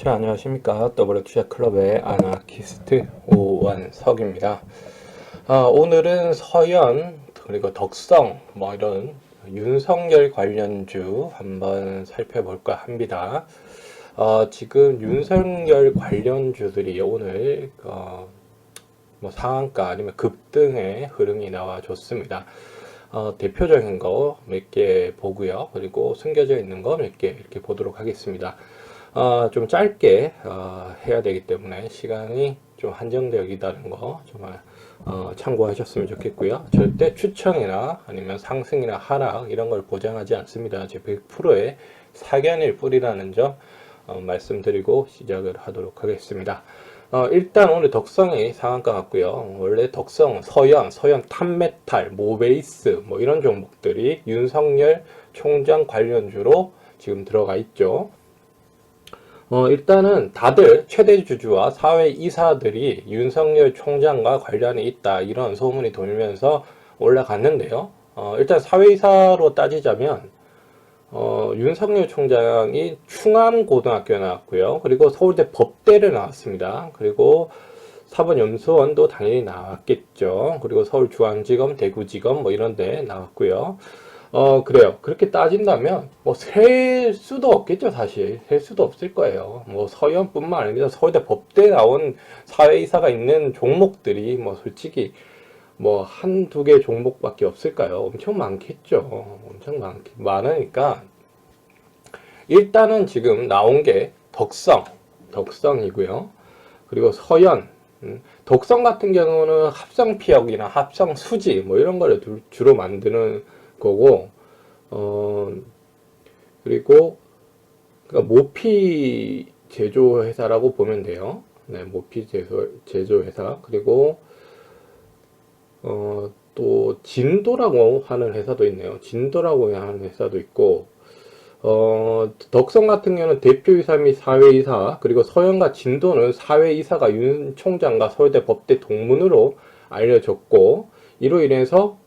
자, 안녕하십니까. 더블투자클럽의 아나키스트 오완석입니다. 오늘은 서현 그리고 덕성 이런 윤석열 관련주 한번 살펴볼까 합니다. 지금 윤석열 관련주들이 오늘 상한가 아니면 급등의 흐름이 나와줬습니다. 대표적인 거 몇 개 보고요. 그리고 숨겨져 있는 거 몇 개 이렇게 보도록 하겠습니다. 좀 짧게 해야 되기 때문에 시간이 좀 한정되어 있다는 거 정말 참고하셨으면 좋겠고요. 절대 추천이나 아니면 상승이나 하락 이런 걸 보장하지 않습니다. 제 100%의 사견일 뿐이라는 점 말씀드리고 시작을 하도록 하겠습니다. 일단 오늘 덕성이 상한가 같고요. 원래 덕성, 서현 탑메탈, 모베이스 이런 종목들이 윤석열 총장 관련주로 지금 들어가 있죠. 일단은 다들 최대 주주와 사회 이사들이 윤석열 총장과 관련이 있다 이런 소문이 돌면서 올라갔는데요. 일단 사회이사로 따지자면 윤석열 총장이 충암고등학교에 나왔고요. 그리고 서울대 법대를 나왔습니다. 그리고 사법연수원도 당연히 나왔겠죠. 그리고 서울중앙지검, 대구지검 이런 데 나왔고요. 그래요. 그렇게 따진다면, 셀 수도 없겠죠, 사실. 셀 수도 없을 거예요. 서현뿐만 아니라 서울대 법대 나온 사회이사가 있는 종목들이, 솔직히, 한두 개 종목밖에 없을까요? 엄청 많겠죠. 엄청 많으니까. 일단은 지금 나온 게 덕성이고요. 그리고 서현. 덕성 같은 경우는 합성피혁이나 합성수지, 이런 거를 주로 만드는 거고, 그리고, 모피 제조회사라고 보면 돼요. 네, 모피 제조회사. 그리고, 또, 진도라고 하는 회사도 있네요. 진도라고 하는 회사도 있고, 덕성 같은 경우는 대표이사 및 사회이사, 그리고 서현과 진도는 사회이사가 윤 총장과 서울대 법대 동문으로 알려졌고, 이로 인해서,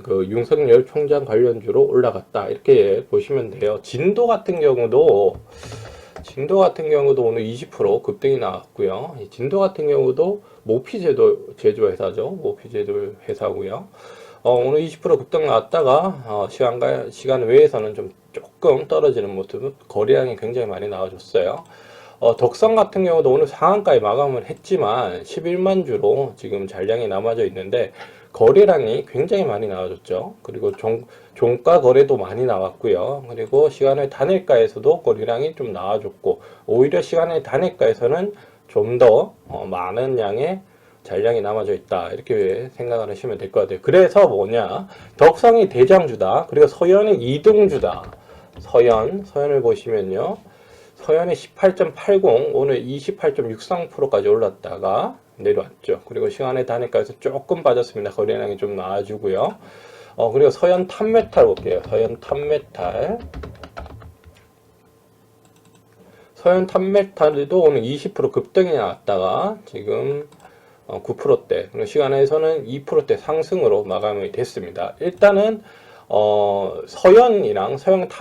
그 윤석열 총장 관련주로 올라갔다 이렇게 보시면 돼요. 진도 같은 경우도 오늘 20% 급등이 나왔고요. 진도 같은 경우도 모피 제조회사죠. 모피 제조회사고요. 오늘 20% 급등 나왔다가 시간 외에서는 조금 떨어지는 모습, 거래량이 굉장히 많이 나와줬어요. 덕성 같은 경우도 오늘 상한가에 마감을 했지만 11만 주로 지금 잔량이 남아져 있는데 거래량이 굉장히 많이 나와줬죠. 그리고 종가 거래도 많이 나왔고요. 그리고 시간의 단일가에서도 거래량이 좀 나와줬고, 오히려 시간의 단일가에서는 좀 더 많은 양의 잔량이 남아져 있다 이렇게 생각을 하시면 될 것 같아요. 그래서 덕성이 대장주다. 그리고 서현이 2등주다. 서현을 보시면요. 서현이 18.80, 오늘 28.63%까지 올랐다가 내려왔죠. 그리고 시간의 단위가에서 조금 빠졌습니다. 거래량이 좀 나와주고요. 그리고 서현 탑메탈 볼게요. 서현 탑메탈도 오늘 20% 급등이 나왔다가 지금 9%대, 그리고 시간에서는 2%대 상승으로 마감이 됐습니다. 일단은 서현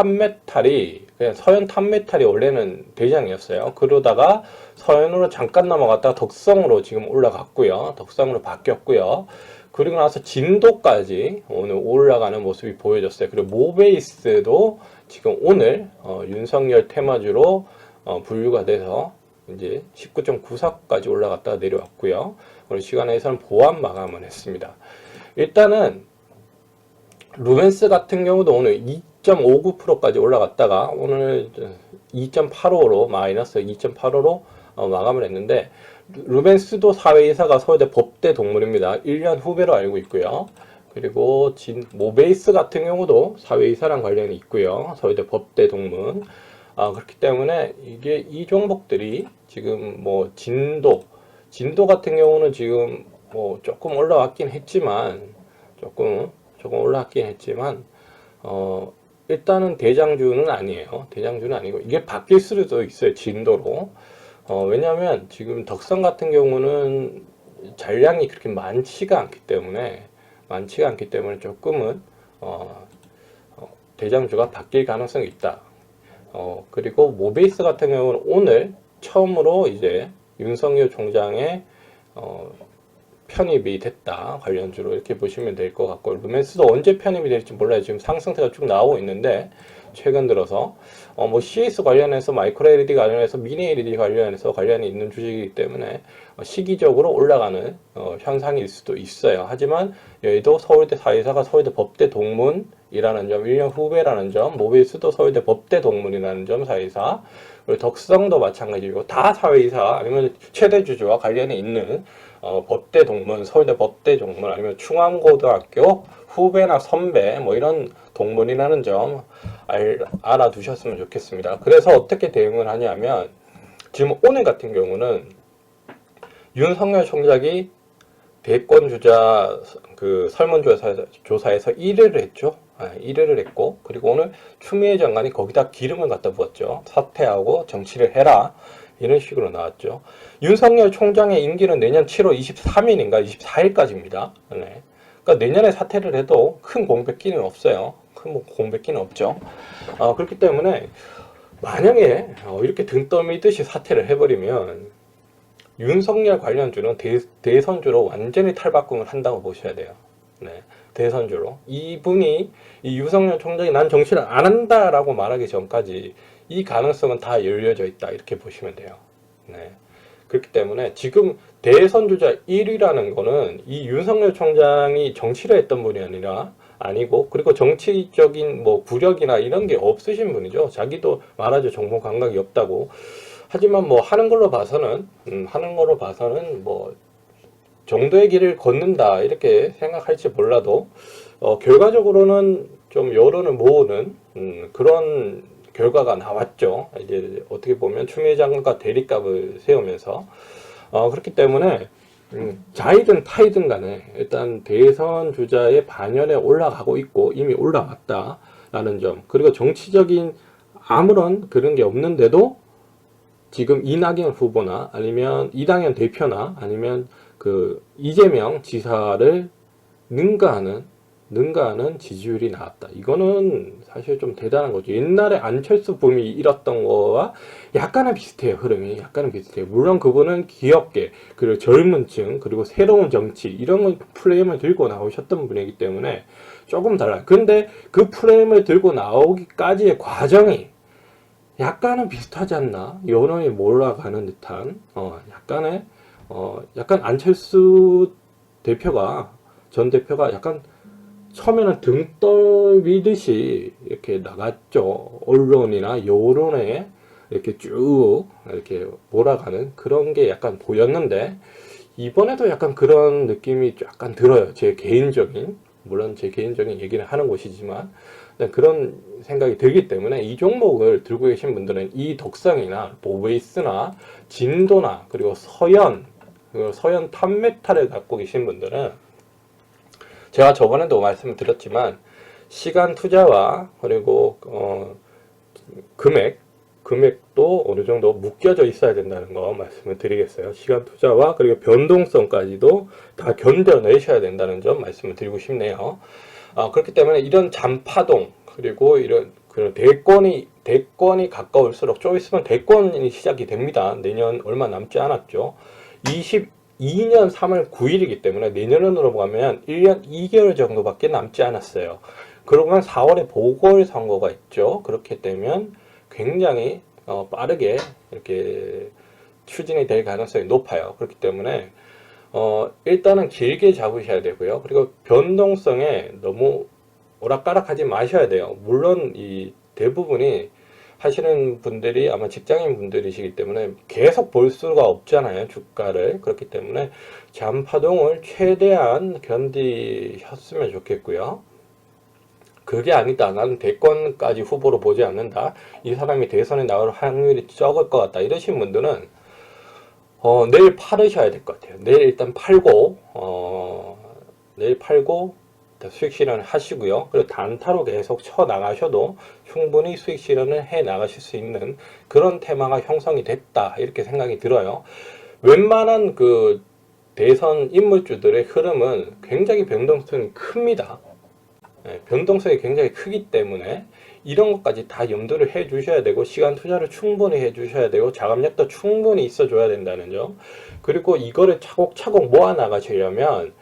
탑메탈이 원래는 대장이었어요. 그러다가 서현으로 잠깐 넘어갔다가 덕성으로 지금 올라갔고요. 덕성으로 바뀌었고요. 그리고 나서 진도까지 오늘 올라가는 모습이 보여졌어요. 그리고 모베이스도 지금 오늘 윤석열 테마주로 분류가 돼서 이제 19.94까지 올라갔다가 내려왔고요. 그리고 시간에서는 보완 마감을 했습니다. 일단은 루멘스 같은 경우도 오늘 2.59%까지 올라갔다가 오늘 2.85로 마이너스 2.85로 마감을 했는데, 루멘스도 사회이사가 서울대 법대 동문입니다. 1년 후배로 알고 있고요. 그리고 모베이스 같은 경우도 사회이사랑 관련이 있고요. 서울대 법대 동문. 그렇기 때문에 이 종목들이 지금 진도 같은 경우는 지금 조금 올라왔긴 했지만 조금 올라왔긴 했지만 일단은 대장주는 아니에요. 대장주는 아니고 이게 바뀔 수도 있어요. 진도로. 왜냐하면 지금 덕성 같은 경우는 잔량이 그렇게 많지가 않기 때문에 조금은 대장주가 바뀔 가능성이 있다. 그리고 모베이스 같은 경우는 오늘 처음으로 이제 윤석열 총장의 편입이 됐다. 관련주로 이렇게 보시면 될 것 같고, 루멘스도 언제 편입이 될지 몰라요. 지금 상승세가 쭉 나오고 있는데, 최근 들어서 뭐 CS 관련해서 마이크로 LED 관련해서 미니 LED 관련해서 관련이 있는 주식이기 때문에 시기적으로 올라가는 현상일 수도 있어요. 하지만 여기도 서울대 사이사가 서울대 법대 동문이라는 점, 1년 후배라는 점, 모비스도 서울대 법대 동문이라는 점 사이사, 그리고 덕성도 마찬가지고 다 사회이사 아니면 최대 주주와 관련이 있는 법대 동문, 서울대 법대 동문 아니면 충암고등학교 후배나 선배 뭐 이런 동문이라는 점 알아두셨으면 좋겠습니다. 그래서 어떻게 대응을 하냐면 지금 오늘 같은 경우는 윤석열 총장이 대권 주자 그 설문조사에서 1위를 했죠. 1위를 했고, 그리고 오늘 추미애 장관이 거기다 기름을 갖다 부었죠. 사퇴하고 정치를 해라. 이런 식으로 나왔죠. 윤석열 총장의 임기는 내년 7월 23일인가 24일까지입니다. 네. 그러니까 내년에 사퇴를 해도 큰 공백기는 없어요. 큰 공백기는 없죠. 그렇기 때문에 만약에 이렇게 등 떠미듯이 사퇴를 해버리면 윤석열 관련주는 대선주로 완전히 탈바꿈을 한다고 보셔야 돼요. 네. 대선주로. 이분이 이 윤석열 총장이 난 정치를 안 한다라고 말하기 전까지 이 가능성은 다 열려져 있다. 이렇게 보시면 돼요. 네. 그렇기 때문에 지금 대선주자 1위라는 거는 이 윤석열 총장이 정치를 했던 분이 아니고, 그리고 정치적인 뭐 구력이나 이런 게 없으신 분이죠. 자기도 말하죠. 정보 감각이 없다고. 하지만 뭐 하는 걸로 봐서는 뭐 정도의 길을 걷는다 이렇게 생각할지 몰라도 결과적으로는 좀 여론을 모으는 그런 결과가 나왔죠. 이제 어떻게 보면 추미애 장관과 대립각을 세우면서 그렇기 때문에 자이든 타이든 간에 일단 대선 주자의 반열에 올라가고 있고 이미 올라왔다라는 점, 그리고 정치적인 아무런 그런 게 없는데도 지금 이낙연 후보나 아니면 이낙연 대표나 아니면 그 이재명 지사를 능가하는 지지율이 나왔다. 이거는 사실 좀 대단한 거죠. 옛날에 안철수 붐이 일었던 거와 약간은 비슷해요. 흐름이 약간은 비슷해요. 물론 그분은 기업계 그리고 젊은 층 그리고 새로운 정치 이런 프레임을 들고 나오셨던 분이기 때문에 조금 달라요. 근데 그 프레임을 들고 나오기까지의 과정이 약간은 비슷하지 않나? 여론이 몰아가는 듯한 약간 안철수 대표가 전 대표가 약간 처음에는 등 떨미듯이 이렇게 나갔죠. 언론이나 여론에 이렇게 쭉 이렇게 몰아가는 그런 게 약간 보였는데 이번에도 약간 그런 느낌이 약간 들어요. 물론 제 개인적인 얘기를 하는 곳이지만 그런 생각이 들기 때문에 이 종목을 들고 계신 분들은 이 덕성이나 모베이스나 진도나 그리고 서현 탑메탈을 갖고 계신 분들은 제가 저번에도 말씀을 드렸지만 시간 투자와 그리고 금액도 어느 정도 묶여져 있어야 된다는 거 말씀을 드리겠어요. 시간 투자와 그리고 변동성까지도 다 견뎌내셔야 된다는 점 말씀을 드리고 싶네요. 그렇기 때문에 이런 잔파동 그리고 이런 그런 대권이 가까울수록 좀 있으면 대권이 시작이 됩니다. 내년 얼마 남지 않았죠. 22년 3월 9일이기 때문에 내년으로 가면 1년 2개월 정도밖에 남지 않았어요. 그러면 4월에 보궐선거가 있죠. 그렇게 되면 굉장히 빠르게 이렇게 추진이 될 가능성이 높아요. 그렇기 때문에 일단은 길게 잡으셔야 되고요. 그리고 변동성에 너무 오락가락하지 마셔야 돼요. 물론 이 대부분이 하시는 분들이 아마 직장인 분들이시기 때문에 계속 볼 수가 없잖아요. 주가를. 그렇기 때문에 잔파동을 최대한 견디셨으면 좋겠고요. 그게 아니다. 나는 대권까지 후보로 보지 않는다. 이 사람이 대선에 나올 확률이 적을 것 같다. 이러신 분들은 내일 팔으셔야 될 것 같아요. 내일 일단 내일 팔고 수익 실현을 하시고요. 그리고 단타로 계속 쳐 나가셔도 충분히 수익 실현을 해 나가실 수 있는 그런 테마가 형성이 됐다. 이렇게 생각이 들어요. 웬만한 대선 인물주들의 흐름은 굉장히 변동성이 큽니다. 변동성이 굉장히 크기 때문에 이런 것까지 다 염두를 해 주셔야 되고 시간 투자를 충분히 해 주셔야 되고 자금력도 충분히 있어 줘야 된다는 점. 그리고 이거를 차곡차곡 모아 나가시려면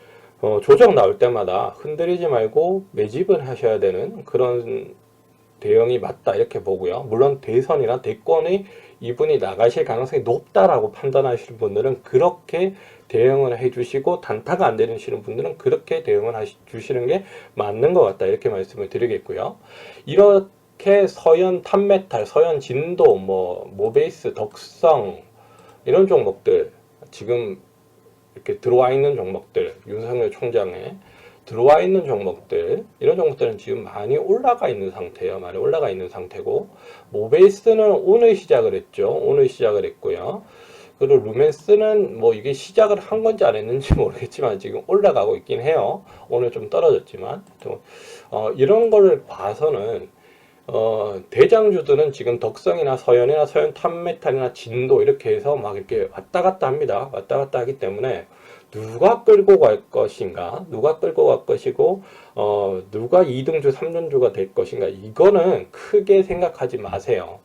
조정 나올 때마다 흔들리지 말고 매집을 하셔야 되는 그런 대응이 맞다 이렇게 보고요. 물론 대선이나 대권이 이분이 나가실 가능성이 높다라고 판단하시는 분들은 그렇게 대응을 해주시고 단타가 안 되시는 분들은 그렇게 대응을 주시는 게 맞는 것 같다 이렇게 말씀을 드리겠고요. 이렇게 서현 탑메탈, 서현 진도, 모베이스, 덕성 이런 종목들 지금 이렇게 들어와 있는 종목들 윤석열 총장의 들어와 있는 종목들 이런 종목들은 지금 많이 올라가 있는 상태예요. 많이 올라가 있는 상태고 모베이스는 오늘 시작을 했죠. 오늘 시작을 했고요. 그리고 루멘스는 이게 시작을 한 건지 안 했는지 모르겠지만 지금 올라가고 있긴 해요. 오늘 좀 떨어졌지만 이런 걸 봐서는 대장주들은 지금 덕성이나 서현이나 서현 탑메탈이나 진도 이렇게 해서 막 이렇게 왔다 갔다 합니다. 왔다 갔다 하기 때문에 누가 끌고 갈 것인가, 누가 끌고 갈 것이고, 누가 2등주, 3등주가 될 것인가, 이거는 크게 생각하지 마세요.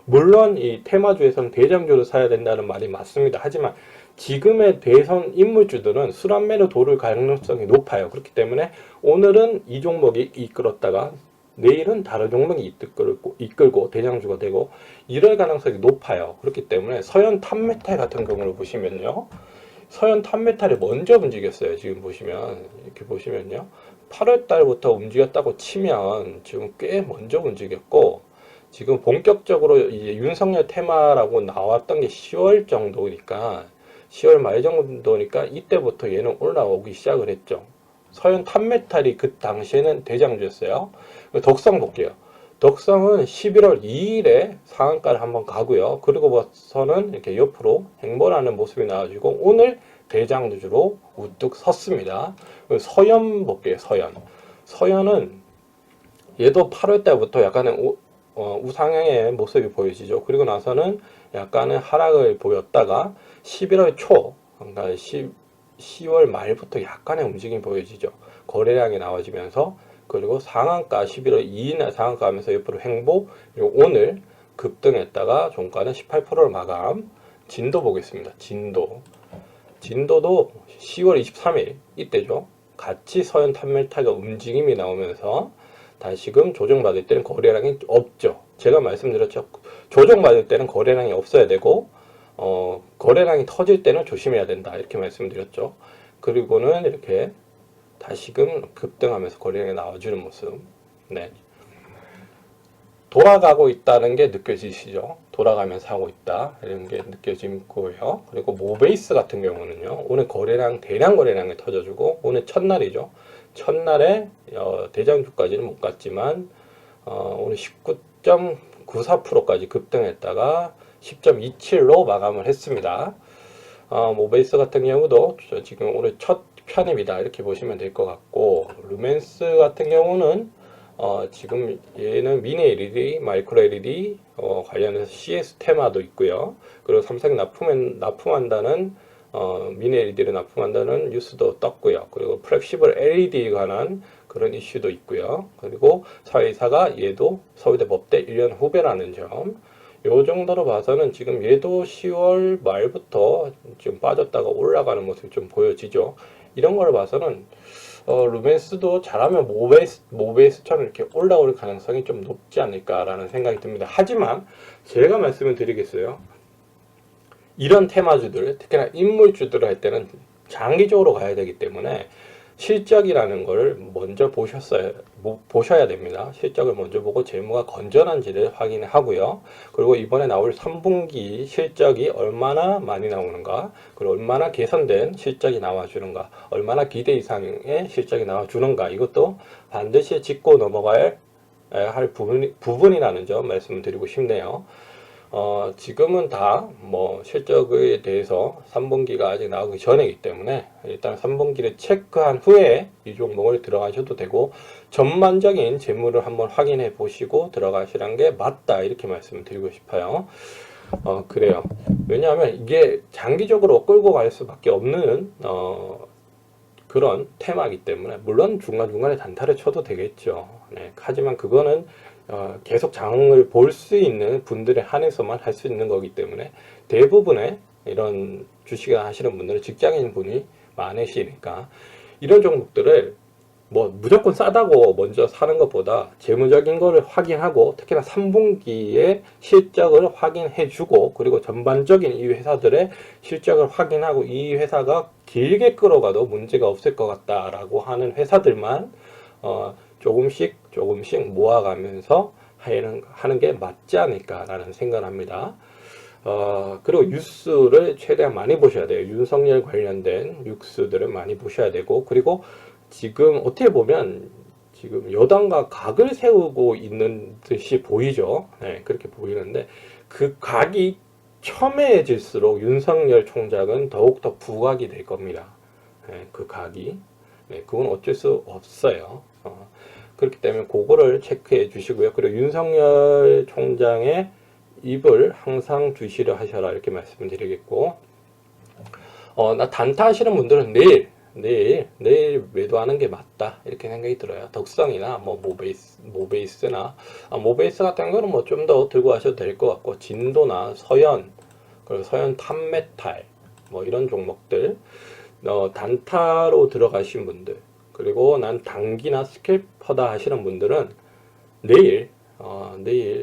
물론 이 테마주에서는 대장주를 사야 된다는 말이 맞습니다. 하지만 지금의 대선 인물주들은 순환매로 도를 가능성이 높아요. 그렇기 때문에 오늘은 이 종목이 이끌었다가 내일은 다른 종목이 이끌고 대장주가 되고 이럴 가능성이 높아요. 그렇기 때문에 서현 탑메탈 같은 경우를 보시면요. 서현 탑메탈이 먼저 움직였어요. 지금 보시면 이렇게 보시면요. 8월 달부터 움직였다고 치면 지금 꽤 먼저 움직였고 지금 본격적으로 이제 윤석열 테마라고 나왔던 게 10월 정도니까 10월 말 정도니까 이때부터 얘는 올라오기 시작을 했죠. 서현 탑메탈이 그 당시에는 대장주였어요. 덕성 볼게요. 덕성은 11월 2일에 상한가를 한번 가고요. 그리고서는 이렇게 옆으로 행보하는 모습이 나와지고 오늘 대장주로 우뚝 섰습니다. 서현 볼게요. 서현. 서현은 얘도 8월 달부터 약간의 우상향의 모습이 보여지죠. 그리고 나서는 약간의 하락을 보였다가 11월 초, 그러니까 10월 말부터 약간의 움직임이 보여지죠. 거래량이 나와지면서 그리고 상한가 11월 2일 상한가 하면서 옆으로 횡보 그리고 오늘 급등했다가 종가는 18%를 마감. 진도 보겠습니다. 진도도 10월 23일 이때죠. 같이 서현 탑메탈가 움직임이 나오면서 다시금 조정받을 때는 거래량이 없죠. 제가 말씀드렸죠. 조정받을 때는 거래량이 없어야 되고 거래량이 터질 때는 조심해야 된다. 이렇게 말씀드렸죠. 그리고는 이렇게 다시금 급등하면서 거래량이 나와주는 모습. 네. 돌아가고 있다는 게 느껴지시죠? 돌아가면서 하고 있다. 이런 게 느껴지고요. 그리고 모베이스 같은 경우는요. 오늘 대량 거래량이 터져주고 오늘 첫날이죠. 첫날에 대장주까지는 못 갔지만 오늘 19.94%까지 급등했다가 10.27로 마감을 했습니다. 모베이스 같은 경우도 지금 오늘 첫 편입니다. 이렇게 보시면 될 것 같고 루멘스 같은 경우는 지금 얘는 미니 LED, 마이크로 LED 관련해서 CS 테마도 있고요. 그리고 삼성이 납품한다는 미니 LED를 납품한다는 뉴스도 떴고요. 그리고 플렉시블 LED에 관한 그런 이슈도 있고요. 그리고 사회이사가 얘도 서울대 법대 1년 후배라는 점. 요 정도로 봐서는 지금 얘도 10월 말부터 좀 빠졌다가 올라가는 모습이 좀 보여지죠. 이런 걸 봐서는 루멘스도 잘하면 모베이스처럼 이렇게 올라올 가능성이 좀 높지 않을까라는 생각이 듭니다. 하지만 제가 말씀을 드리겠어요. 이런 테마주들, 특히나 인물주들을 할 때는 장기적으로 가야 되기 때문에 실적이라는 걸 먼저 보셔야 됩니다. 실적을 먼저 보고 재무가 건전한지를 확인하고요. 그리고 이번에 나올 3분기 실적이 얼마나 많이 나오는가, 그리고 얼마나 개선된 실적이 나와주는가, 얼마나 기대 이상의 실적이 나와주는가, 이것도 반드시 짚고 넘어가야 할 부분이라는 점 말씀을 드리고 싶네요. 지금은 다 실적에 대해서 3분기가 아직 나오기 전이기 때문에 일단 3분기를 체크한 후에 이 종목을 들어가셔도 되고 전반적인 재무를 한번 확인해 보시고 들어가시라는 게 맞다 이렇게 말씀을 드리고 싶어요. 그래요. 왜냐하면 이게 장기적으로 끌고 갈 수밖에 없는 그런 테마이기 때문에 물론 중간중간에 단타를 쳐도 되겠죠. 네, 하지만 그거는 계속 장을 볼 수 있는 분들에 한해서만 할 수 있는 거기 때문에 대부분의 이런 주식을 하시는 분들은 직장인 분이 많으시니까 이런 종목들을 뭐 무조건 싸다고 먼저 사는 것보다 재무적인 거를 확인하고 특히나 3분기의 실적을 확인해 주고 그리고 전반적인 이 회사들의 실적을 확인하고 이 회사가 길게 끌어가도 문제가 없을 것 같다라고 하는 회사들만 조금씩 모아가면서 하는 게 맞지 않을까라는 생각을 합니다. 그리고 뉴스를 최대한 많이 보셔야 돼요. 윤석열 관련된 뉴스들을 많이 보셔야 되고, 그리고 지금 어떻게 보면 지금 여당과 각을 세우고 있는 듯이 보이죠. 네, 그렇게 보이는데 그 각이 첨예해질수록 윤석열 총장은 더욱더 부각이 될 겁니다. 네, 그 각이. 네, 그건 어쩔 수 없어요. 그렇기 때문에 그거를 체크해 주시고요. 그리고 윤석열 총장의 입을 항상 주시려 하셔라 이렇게 말씀을 드리겠고, 나 단타 하시는 분들은 내일 매도하는 게 맞다 이렇게 생각이 들어요. 덕성이나 뭐 모베이스나 모베이스 같은 거는 뭐 좀 더 들고 가셔도 될 것 같고, 진도나 서현, 그리고 서현 탑메탈 뭐 이런 종목들 단타로 들어가신 분들, 그리고 난 단기나 스캘퍼다 하시는 분들은 내일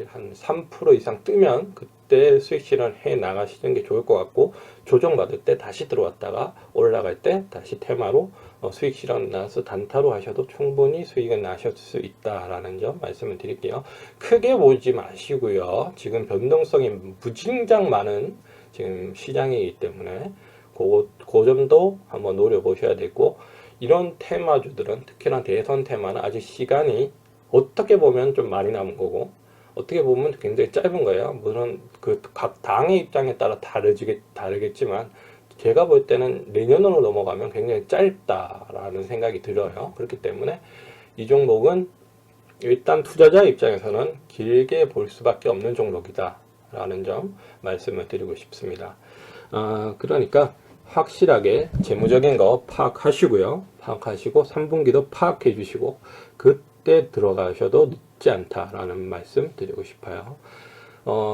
한 3% 이상 뜨면 그때 수익 실현 해 나가시는 게 좋을 것 같고, 조정받을 때 다시 들어왔다가 올라갈 때 다시 테마로 수익 실현 나서 단타로 하셔도 충분히 수익은 나실 수 있다라는 점 말씀을 드릴게요. 크게 보지 마시고요. 지금 변동성이 무진장 많은 지금 시장이기 때문에 그 점도 한번 노려보셔야 되고, 이런 테마주들은 특히나 대선 테마는 아직 시간이 어떻게 보면 좀 많이 남은 거고 어떻게 보면 굉장히 짧은 거예요. 물론 그 각 당의 입장에 따라 다르겠지만 제가 볼 때는 내년으로 넘어가면 굉장히 짧다라는 생각이 들어요. 그렇기 때문에 이 종목은 일단 투자자 입장에서는 길게 볼 수밖에 없는 종목이다 라는 점 말씀을 드리고 싶습니다. 그러니까 확실하게 재무적인 거 파악하시고요. 파악하시고 3분기도 파악해 주시고 그때 들어가셔도 늦지 않다라는 말씀 드리고 싶어요.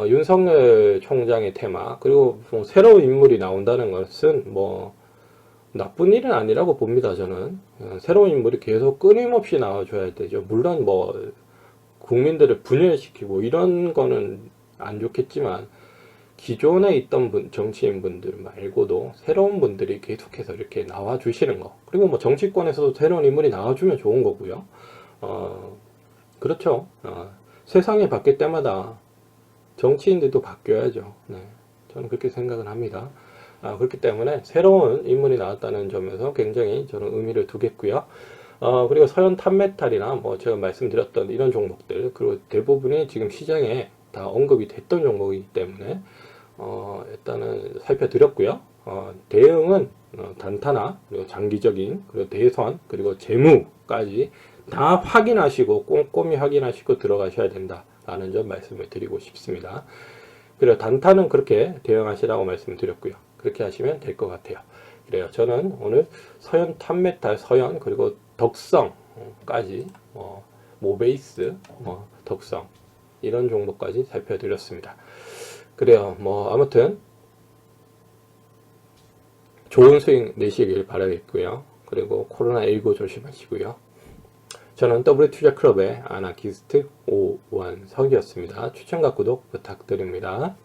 윤석열 총장의 테마, 그리고 뭐 새로운 인물이 나온다는 것은 뭐 나쁜 일은 아니라고 봅니다. 저는 새로운 인물이 계속 끊임없이 나와줘야 되죠. 물론 뭐 국민들을 분열시키고 이런 거는 안 좋겠지만 기존에 있던 정치인분들 말고도 새로운 분들이 계속해서 이렇게 나와주시는 거, 그리고 뭐 정치권에서도 새로운 인물이 나와주면 좋은 거고요. 그렇죠. 세상이 바뀔 때마다 정치인들도 바뀌어야죠. 네, 저는 그렇게 생각을 합니다. 그렇기 때문에 새로운 인물이 나왔다는 점에서 굉장히 저는 의미를 두겠고요. 그리고 서현 탑메탈이나 뭐 제가 말씀드렸던 이런 종목들, 그리고 대부분이 지금 시장에 다 언급이 됐던 종목이기 때문에 일단은 살펴드렸고요. 대응은 단타나 그리고 장기적인, 그리고 대선, 그리고 재무까지 다 확인하시고 꼼꼼히 확인하시고 들어가셔야 된다라는 점 말씀을 드리고 싶습니다. 그리고 단타는 그렇게 대응하시라고 말씀을 드렸고요. 그렇게 하시면 될 것 같아요. 그래요. 저는 오늘 서현 탑메탈, 서현, 그리고 덕성까지 모베이스, 덕성 이런 종목까지 살펴드렸습니다. 그래요. 뭐 아무튼 좋은 수익 내시길 바라겠고요. 그리고 코로나19 조심하시고요. 저는 W투자클럽의 아나키스트 오원석이었습니다. 추천과 구독 부탁드립니다.